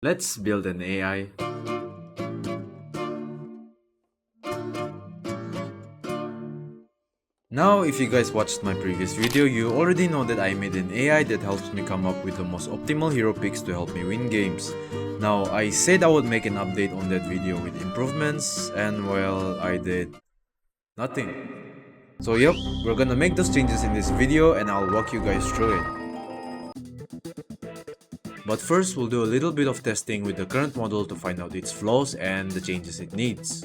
Let's build an AI. Now, if you guys watched my previous video, you already know that I made an AI that helps me come up with the most optimal hero picks to help me win games. Now, I said I would make an update on that video with improvements, and well, I did nothing. So yep, we're gonna make those changes in this video and I'll walk you guys through it. But first, we'll do a little bit of testing with the current model to find out its flaws and the changes it needs.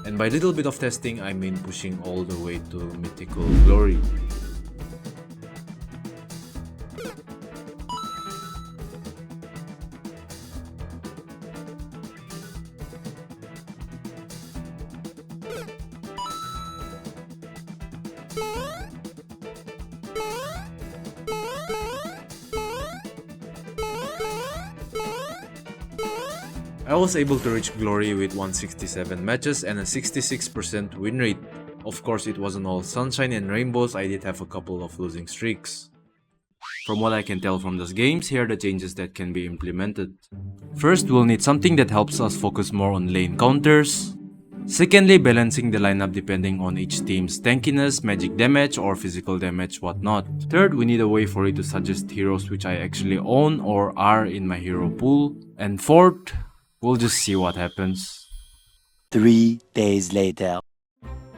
And by little bit of testing, I mean pushing all the way to mythical glory. I was able to reach glory with 167 matches and a 66% win rate. Of course, it wasn't all sunshine and rainbows, I did have a couple of losing streaks. From what I can tell from those games, here are the changes that can be implemented. First, we'll need something that helps us focus more on lane counters. Secondly, balancing the lineup depending on each team's tankiness, magic damage, or physical damage, whatnot. Third, we need a way for it to suggest heroes which I actually own or are in my hero pool. And fourth, we'll just see what happens. 3 days later.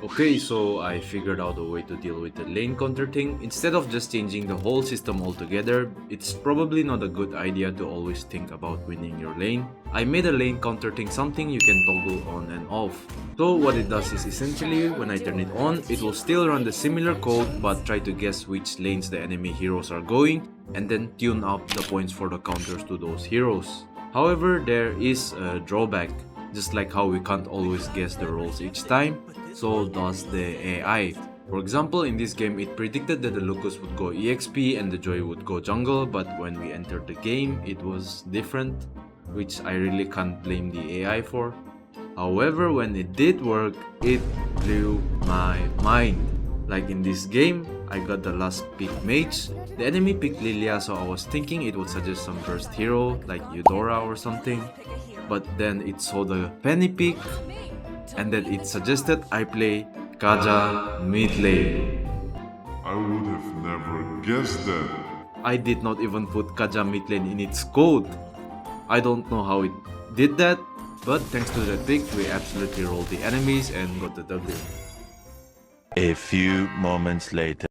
Okay, so I figured out a way to deal with the lane counter thing. Instead of just changing the whole system altogether, it's probably not a good idea to always think about winning your lane. I made a lane counter thing something you can toggle on and off. So what it does is essentially, when I turn it on, it will still run the similar code but try to guess which lanes the enemy heroes are going and then tune up the points for the counters to those heroes. However, there is a drawback. Just like how we can't always guess the roles each time, so does the AI. For example, in this game it predicted that the Lucas would go EXP and the Joy would go jungle, but when we entered the game it was different, which I really can't blame the AI for. However, when it did work, it blew my mind. Like in this game, I got the last pick mage. The enemy picked Lilia, so I was thinking it would suggest some burst hero like Eudora or something. But then it saw the penny pick and then it suggested I play Kaja mid lane. I would have never guessed that. I did not even put Kaja mid lane in its code. I don't know how it did that, but thanks to that pick, we absolutely rolled the enemies and got the W. A few moments later.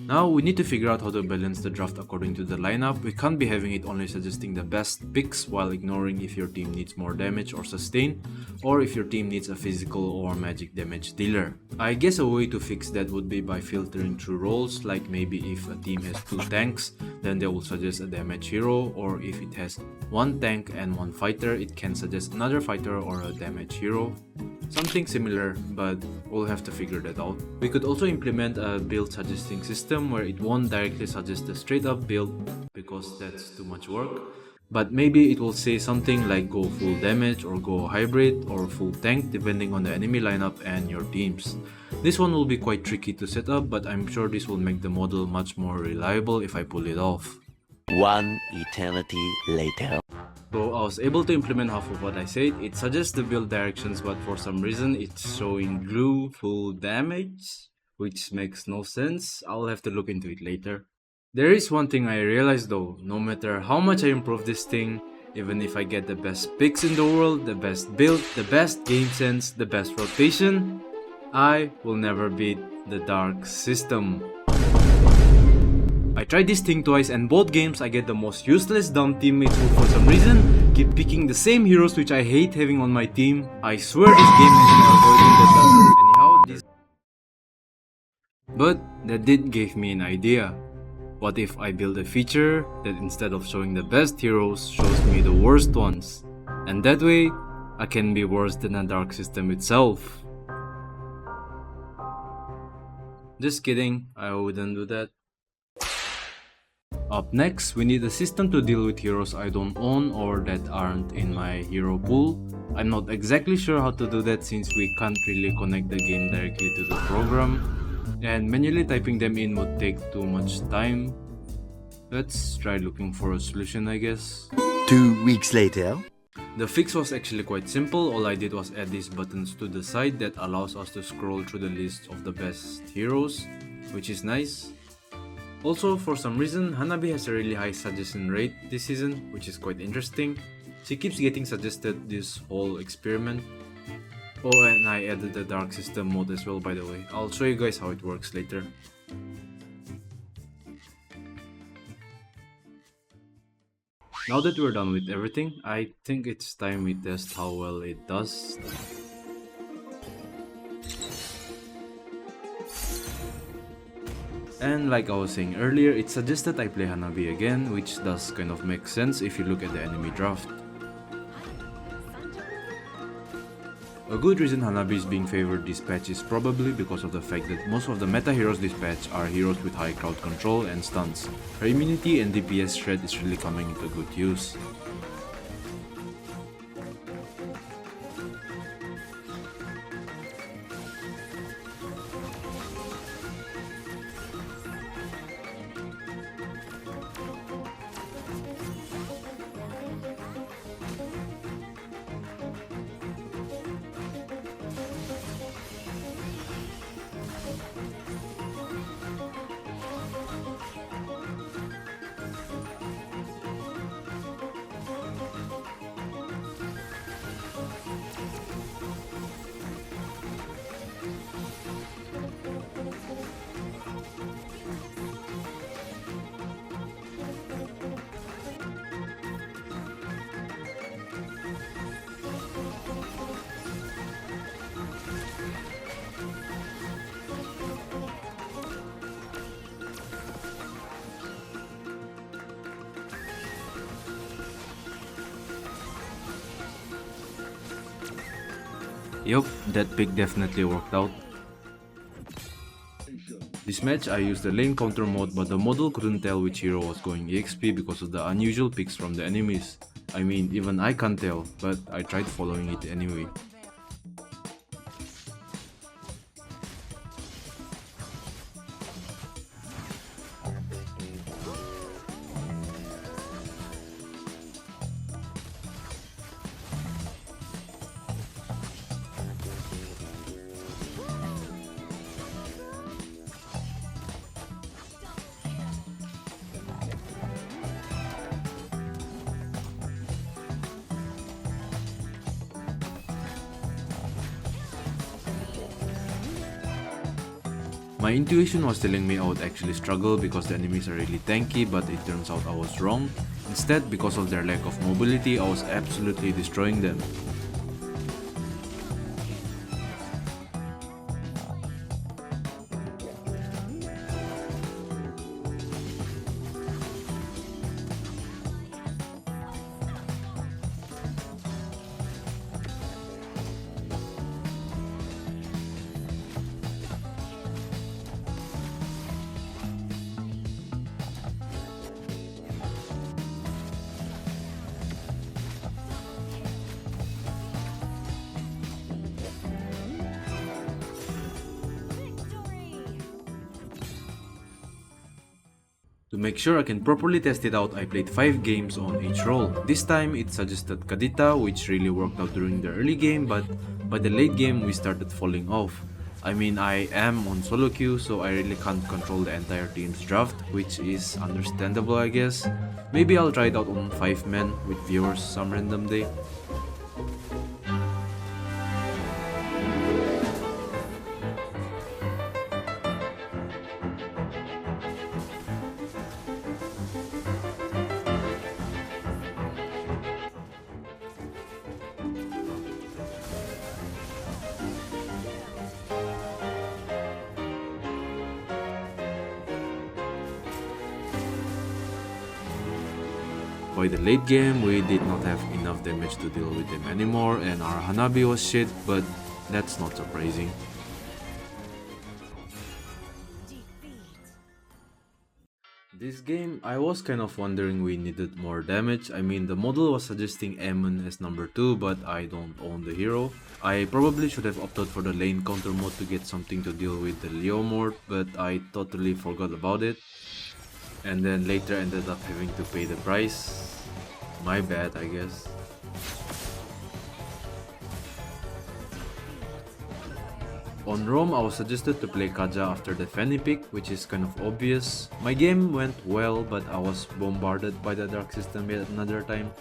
Now we need to figure out how to balance the draft according to the lineup. We can't be having it only suggesting the best picks while ignoring if your team needs more damage or sustain, or if your team needs a physical or magic damage dealer. I guess a way to fix that would be by filtering through roles, like maybe if a team has 2 tanks, then they will suggest a damage hero, or if it has 1 tank and 1 fighter, it can suggest another fighter or a damage hero. Something similar, but we'll have to figure that out. We could also implement a build suggesting system where it won't directly suggest a straight up build because that's too much work, but maybe it will say something like go full damage or go hybrid or full tank depending on the enemy lineup and your teams. This one will be quite tricky to set up, but I'm sure this will make the model much more reliable if I pull it off. 1 eternity later. So I was able to implement half of what I said. It suggests the build directions, but for some reason it's showing glue full damage, which makes no sense. I'll have to look into it later. There is one thing I realized though, no matter how much I improve this thing, even if I get the best picks in the world, the best build, the best game sense, the best rotation, I will never beat the dark system. I tried this thing twice and both games I get the most useless dumb teammates who for some reason keep picking the same heroes which I hate having on my team. I swear this game has been avoiding the dark. Anyhow, this... But that did give me an idea. What if I build a feature that instead of showing the best heroes shows me the worst ones? And that way, I can be worse than a dark system itself. Just kidding, I wouldn't do that. Up next, we need a system to deal with heroes I don't own or that aren't in my hero pool. I'm not exactly sure how to do that since we can't really connect the game directly to the program, and manually typing them in would take too much time. Let's try looking for a solution, I guess. 2 weeks later. The fix was actually quite simple. All I did was add these buttons to the side that allows us to scroll through the list of the best heroes, which is nice. Also, for some reason, Hanabi has a really high suggestion rate this season, which is quite interesting. She keeps getting suggested this whole experiment. Oh, and I added the dark system mode as well, by the way. I'll show you guys how it works later. Now that we're done with everything, I think it's time we test how well it does. And like I was saying earlier, it suggested I play Hanabi again, which does kind of make sense if you look at the enemy draft. A good reason Hanabi is being favored this patch is probably because of the fact that most of the meta heroes this patch are heroes with high crowd control and stunts. Her immunity and DPS shred is really coming into good use. Yup, that pick definitely worked out. This match I used the lane counter mode, but the model couldn't tell which hero was going EXP because of the unusual picks from the enemies. I mean, even I can't tell, but I tried following it anyway. My intuition was telling me I would actually struggle because the enemies are really tanky, but it turns out I was wrong. Instead, because of their lack of mobility, I was absolutely destroying them. To make sure I can properly test it out, I played 5 games on each role. This time it suggested Kadita, which really worked out during the early game, but by the late game we started falling off. I mean, I am on solo queue, so I really can't control the entire team's draft, which is understandable I guess. Maybe I'll try it out on 5 men with viewers some random day. By the late game, we did not have enough damage to deal with them anymore and our Hanabi was shit, but that's not surprising. This game, I was kind of wondering we needed more damage. I mean, the model was suggesting Aemon as number 2, but I don't own the hero. I probably should have opted for the lane counter mode to get something to deal with the Leo mode, but I totally forgot about it. and then later ended up having to pay the price. My bad, I guess. On Rome, I was suggested to play Kaja after the Fanny pick, which is kind of obvious. My game went well, but I was bombarded by the dark system yet another time.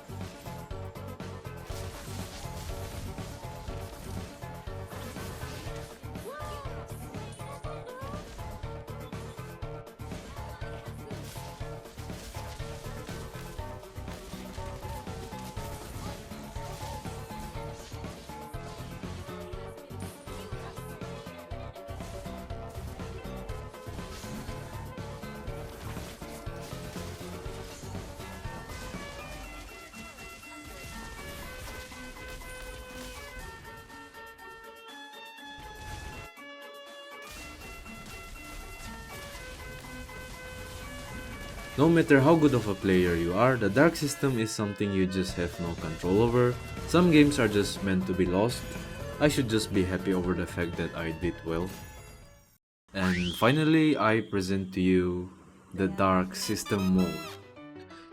No matter how good of a player you are, the dark system is something you just have no control over. Some games are just meant to be lost. I should just be happy over the fact that I did well. And finally, I present to you the dark system mode.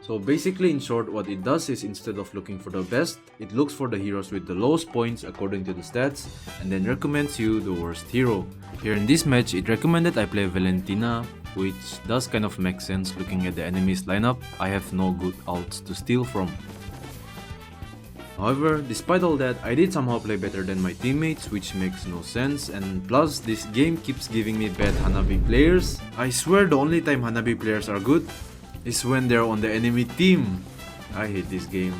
So basically, in short, what it does is instead of looking for the best, it looks for the heroes with the lowest points according to the stats and then recommends you the worst hero. Here in this match, it recommended I play Valentina, which does kind of make sense looking at the enemy's lineup. I have no good ults to steal from. However, despite all that, I did somehow play better than my teammates, which makes no sense, and plus this game keeps giving me bad Hanabi players. I swear the only time Hanabi players are good is when they're on the enemy team. I hate this game.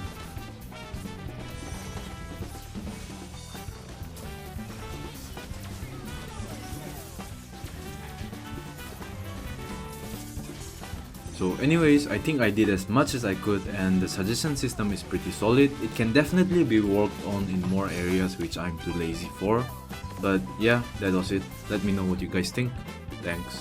So anyways, I think I did as much as I could and the suggestion system is pretty solid. It can definitely be worked on in more areas which I'm too lazy for. But yeah, that was it. Let me know what you guys think. Thanks.